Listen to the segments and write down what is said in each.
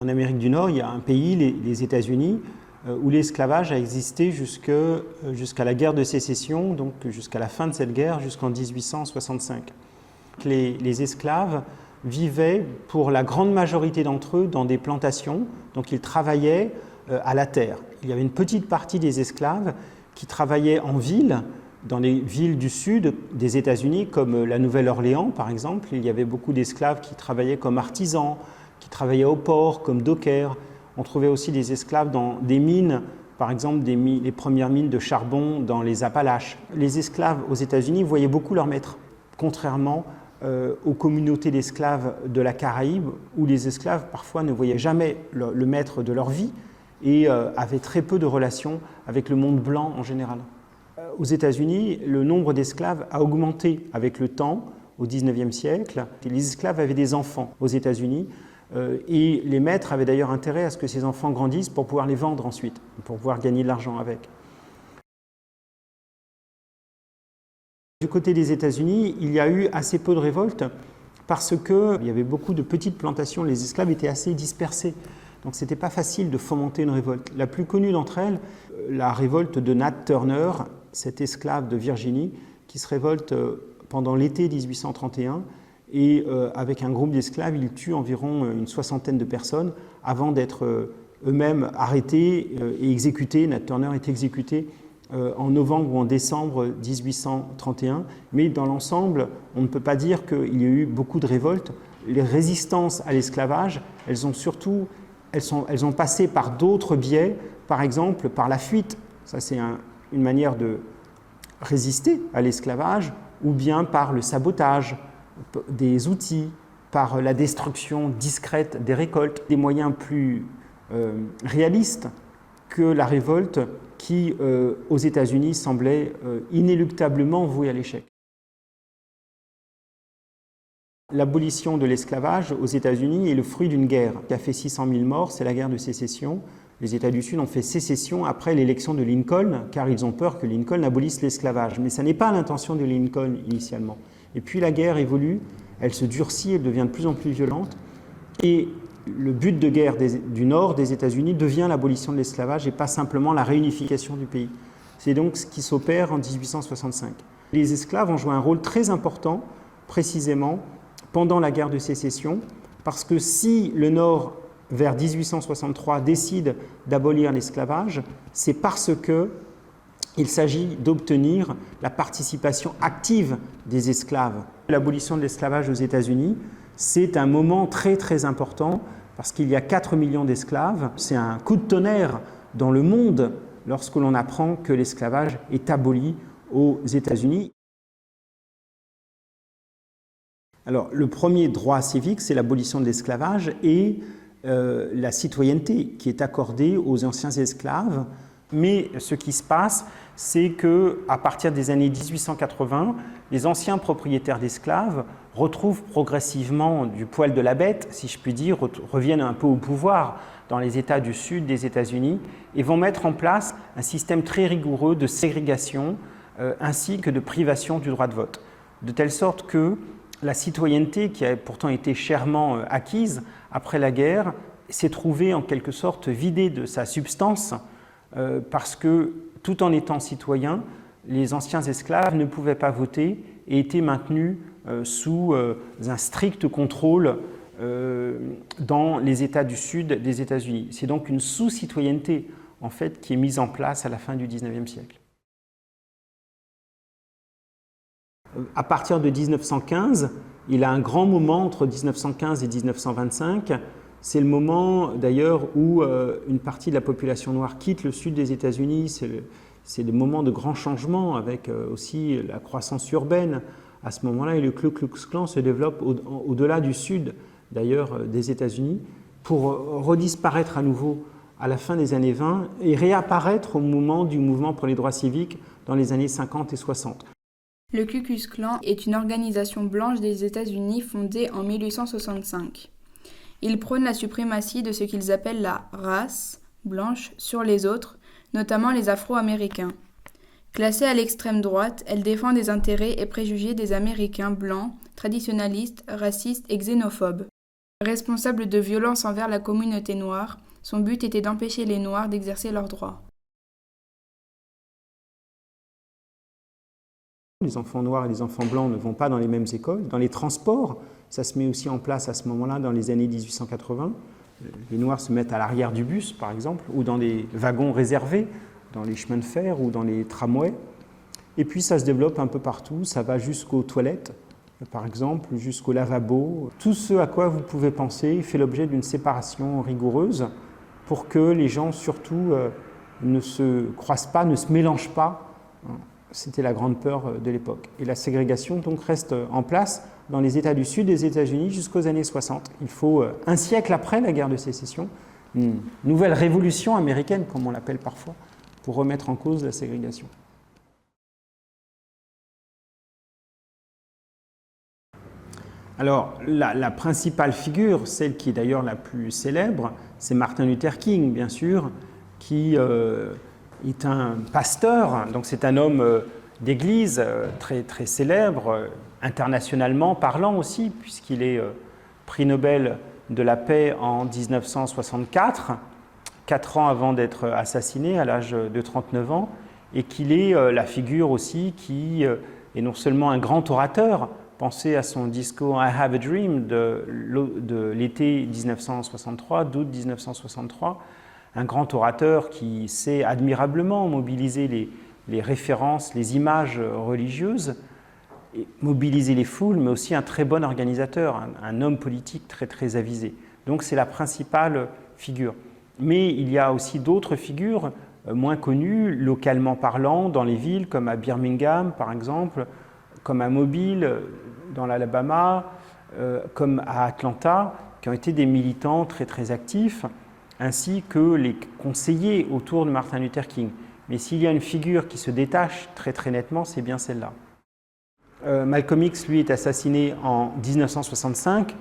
En Amérique du Nord, il y a un pays, les États-Unis, où l'esclavage a existé jusqu'à la guerre de sécession, donc jusqu'à la fin de cette guerre, jusqu'en 1865. Les esclaves vivaient, pour la grande majorité d'entre eux, dans des plantations, donc ils travaillaient à la terre. Il y avait une petite partie des esclaves qui travaillaient en ville, dans les villes du sud des États-Unis, comme la Nouvelle-Orléans par exemple. Il y avait beaucoup d'esclaves qui travaillaient comme artisans, qui travaillaient au port, comme dockers. On trouvait aussi des esclaves dans des mines, par exemple les premières mines de charbon dans les Appalaches. Les esclaves aux États-Unis voyaient beaucoup leur maître, contrairement aux communautés d'esclaves de la Caraïbe, où les esclaves parfois ne voyaient jamais le maître de leur vie et avaient très peu de relations avec le monde blanc en général. Aux États-Unis, le nombre d'esclaves a augmenté avec le temps, au XIXe siècle. Les esclaves avaient des enfants aux États-Unis et les maîtres avaient d'ailleurs intérêt à ce que ces enfants grandissent pour pouvoir les vendre ensuite, pour pouvoir gagner de l'argent avec. Du côté des États-Unis, il y a eu assez peu de révoltes parce qu'il y avait beaucoup de petites plantations, les esclaves étaient assez dispersés. Donc ce n'était pas facile de fomenter une révolte. La plus connue d'entre elles, la révolte de Nat Turner, cet esclave de Virginie, qui se révolte pendant l'été 1831 et avec un groupe d'esclaves, il tue environ une soixantaine de personnes avant d'être eux-mêmes arrêtés et exécutés. Nat Turner est exécuté en novembre ou en décembre 1831, mais dans l'ensemble, on ne peut pas dire qu'il y a eu beaucoup de révoltes. Les résistances à l'esclavage, elles ont passé par d'autres biais, par exemple par la fuite, ça c'est une manière de résister à l'esclavage, ou bien par le sabotage des outils, par la destruction discrète des récoltes, des moyens plus réalistes que la révolte qui, aux États-Unis, semblait inéluctablement vouée à l'échec. L'abolition de l'esclavage aux États-Unis est le fruit d'une guerre qui a fait 600 000 morts, c'est la guerre de sécession. Les États du Sud ont fait sécession après l'élection de Lincoln, car ils ont peur que Lincoln abolisse l'esclavage. Mais ça n'est pas l'intention de Lincoln initialement. Et puis la guerre évolue, elle se durcit, elle devient de plus en plus violente. Et le but de guerre du nord des États-Unis devient l'abolition de l'esclavage et pas simplement la réunification du pays. C'est donc ce qui s'opère en 1865. Les esclaves ont joué un rôle très important, précisément, pendant la guerre de sécession, parce que si le Nord, vers 1863, décide d'abolir l'esclavage, c'est parce qu'il s'agit d'obtenir la participation active des esclaves. L'abolition de l'esclavage aux États-Unis, c'est un moment très très important, parce qu'il y a 4 millions d'esclaves. C'est un coup de tonnerre dans le monde lorsque l'on apprend que l'esclavage est aboli aux États-Unis. Alors, le premier droit civique, c'est l'abolition de l'esclavage et la citoyenneté qui est accordée aux anciens esclaves. Mais ce qui se passe, c'est qu'à partir des années 1880, les anciens propriétaires d'esclaves retrouvent progressivement du poil de la bête, si je puis dire, reviennent un peu au pouvoir dans les États du sud des États-Unis et vont mettre en place un système très rigoureux de ségrégation ainsi que de privation du droit de vote. De telle sorte que la citoyenneté, qui a pourtant été chèrement acquise après la guerre, s'est trouvée en quelque sorte vidée de sa substance parce que, tout en étant citoyens, les anciens esclaves ne pouvaient pas voter et étaient maintenus sous un strict contrôle dans les États du sud des États-Unis. C'est donc une sous-citoyenneté en fait, qui est mise en place à la fin du XIXe siècle. À partir de 1915, il y a un grand moment entre 1915 et 1925. C'est le moment d'ailleurs où une partie de la population noire quitte le sud des États-Unis. C'est le moment de grands changements avec aussi la croissance urbaine à ce moment-là. Et le Ku Klux Klan se développe au-delà du sud d'ailleurs des États-Unis pour redisparaître à nouveau à la fin des années 20 et réapparaître au moment du mouvement pour les droits civiques dans les années 50 et 60. Le Ku Klux Klan est une organisation blanche des États-Unis fondée en 1865. Ils prônent la suprématie de ce qu'ils appellent la race blanche sur les autres, notamment les Afro-Américains. Classée à l'extrême droite, elle défend des intérêts et préjugés des Américains blancs, traditionalistes, racistes et xénophobes. Responsable de violences envers la communauté noire, son but était d'empêcher les Noirs d'exercer leurs droits. Les enfants noirs et les enfants blancs ne vont pas dans les mêmes écoles. Dans les transports, ça se met aussi en place à ce moment-là, dans les années 1880. Les Noirs se mettent à l'arrière du bus, par exemple, ou dans des wagons réservés, dans les chemins de fer ou dans les tramways. Et puis ça se développe un peu partout, ça va jusqu'aux toilettes, par exemple, jusqu'au lavabo. Tout ce à quoi vous pouvez penser fait l'objet d'une séparation rigoureuse pour que les gens, surtout, ne se croisent pas, ne se mélangent pas. C'était la grande peur de l'époque. Et la ségrégation donc reste en place dans les États du Sud des États-Unis jusqu'aux années 60. Il faut un siècle après la guerre de sécession, une nouvelle révolution américaine, comme on l'appelle parfois, pour remettre en cause la ségrégation. Alors, la principale figure, celle qui est d'ailleurs la plus célèbre, c'est Martin Luther King, bien sûr, qui est un pasteur, donc c'est un homme d'église très, très célèbre, internationalement parlant aussi, puisqu'il est prix Nobel de la paix en 1964, 4 ans avant d'être assassiné à l'âge de 39 ans, et qu'il est la figure aussi qui est non seulement un grand orateur. Pensez à son discours « I have a dream » de l'été 1963, d'août 1963, un grand orateur qui sait admirablement mobiliser les références, les images religieuses, et mobiliser les foules, mais aussi un très bon organisateur, un homme politique très, très avisé. Donc c'est la principale figure. Mais il y a aussi d'autres figures moins connues, localement parlant, dans les villes, comme à Birmingham, par exemple, comme à Mobile, dans l'Alabama, comme à Atlanta, qui ont été des militants très, très actifs, ainsi que les conseillers autour de Martin Luther King. Mais s'il y a une figure qui se détache très, très nettement, c'est bien celle-là. Malcolm X, lui, est assassiné en 1965.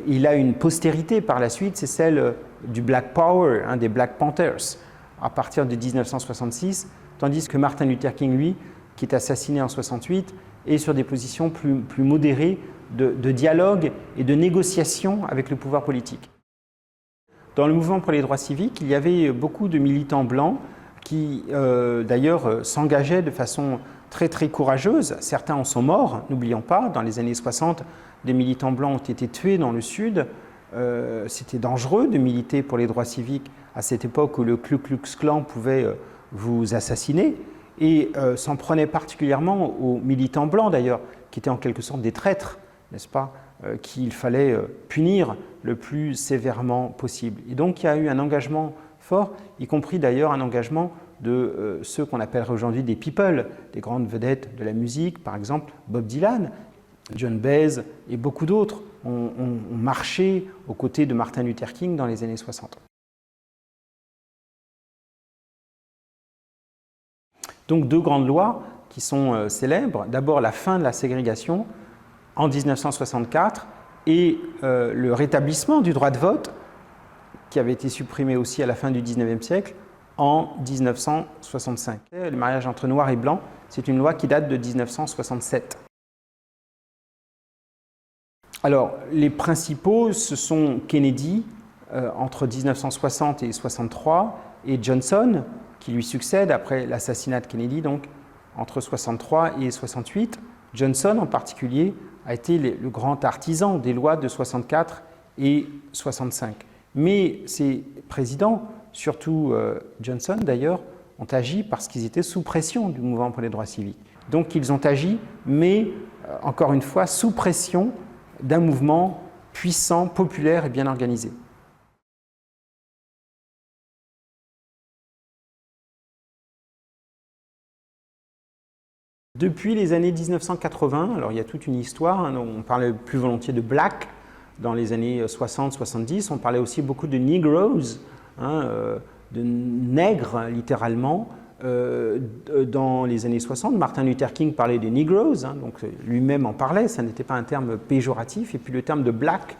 Il a une postérité par la suite, c'est celle du Black Power, des Black Panthers, à partir de 1966, tandis que Martin Luther King, lui, qui est assassiné en 1968, est sur des positions plus modérées de dialogue et de négociation avec le pouvoir politique. Dans le mouvement pour les droits civiques, il y avait beaucoup de militants blancs qui, d'ailleurs, s'engageaient de façon très, très courageuse. Certains en sont morts, n'oublions pas. Dans les années 60, des militants blancs ont été tués dans le Sud. C'était dangereux de militer pour les droits civiques à cette époque où le Ku Klux Klan pouvait vous assassiner. Et s'en prenait particulièrement aux militants blancs d'ailleurs, qui étaient en quelque sorte des traîtres, n'est-ce pas, qu'il fallait punir le plus sévèrement possible. Et donc il y a eu un engagement fort, y compris d'ailleurs un engagement de ceux qu'on appellerait aujourd'hui des people, des grandes vedettes de la musique, par exemple Bob Dylan, John Baez et beaucoup d'autres ont marché aux côtés de Martin Luther King dans les années 60. Donc deux grandes lois qui sont célèbres. D'abord la fin de la ségrégation en 1964 et le rétablissement du droit de vote qui avait été supprimé aussi à la fin du 19e siècle en 1965. Le mariage entre noirs et blancs, c'est une loi qui date de 1967. Alors les principaux, ce sont Kennedy entre 1960 et 1963 et Johnson qui lui succède après l'assassinat de Kennedy, donc entre 63 et 68. Johnson, en particulier, a été le grand artisan des lois de 64 et 65. Mais ces présidents, surtout Johnson d'ailleurs, ont agi parce qu'ils étaient sous pression du mouvement pour les droits civiques. Donc ils ont agi, mais encore une fois, sous pression d'un mouvement puissant, populaire et bien organisé. Depuis les années 1980, alors il y a toute une histoire, on parlait plus volontiers de black dans les années 60-70, on parlait aussi beaucoup de negroes, de nègres littéralement, dans les années 60. Martin Luther King parlait de negroes, donc lui-même en parlait, ça n'était pas un terme péjoratif, et puis le terme de black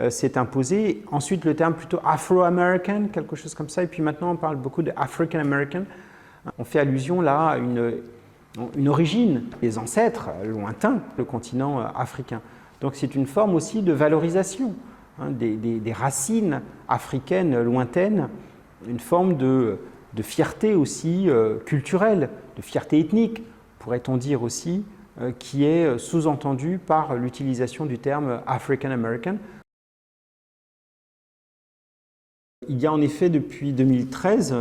s'est imposé, ensuite le terme plutôt afro-american, quelque chose comme ça, et puis maintenant on parle beaucoup de african-american. On fait allusion là à une origine, les ancêtres lointains, le continent africain. Donc c'est une forme aussi de valorisation des racines africaines lointaines, une forme de fierté aussi culturelle, de fierté ethnique, pourrait-on dire aussi, qui est sous-entendue par l'utilisation du terme African American. Il y a en effet depuis 2013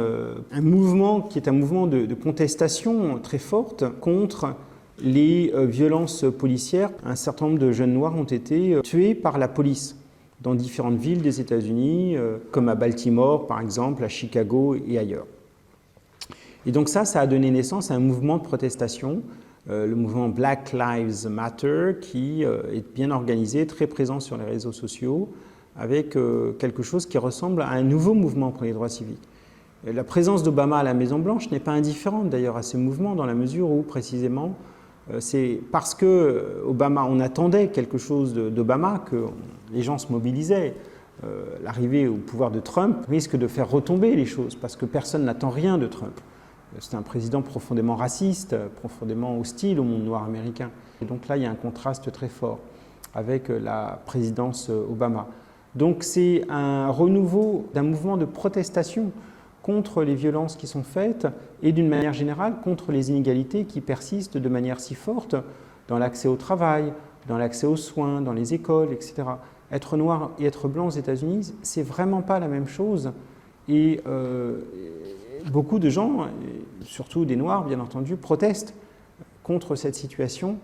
un mouvement qui est un mouvement de contestation très forte contre les violences policières. Un certain nombre de jeunes noirs ont été tués par la police dans différentes villes des États-Unis, comme à Baltimore par exemple, à Chicago et ailleurs. Et donc ça a donné naissance à un mouvement de protestation, le mouvement Black Lives Matter, qui est bien organisé, très présent sur les réseaux sociaux, avec quelque chose qui ressemble à un nouveau mouvement pour les droits civiques. Et la présence d'Obama à la Maison-Blanche n'est pas indifférente d'ailleurs à ce mouvement, dans la mesure où précisément c'est parce que Obama, on attendait quelque chose d'Obama que les gens se mobilisaient. L'arrivée au pouvoir de Trump risque de faire retomber les choses parce que personne n'attend rien de Trump. C'est un président profondément raciste, profondément hostile au monde noir américain. Et donc là, il y a un contraste très fort avec la présidence Obama. Donc c'est un renouveau d'un mouvement de protestation contre les violences qui sont faites et d'une manière générale contre les inégalités qui persistent de manière si forte dans l'accès au travail, dans l'accès aux soins, dans les écoles, etc. Être noir et être blanc aux États-Unis, c'est vraiment pas la même chose. Et beaucoup de gens, surtout des noirs bien entendu, protestent contre cette situation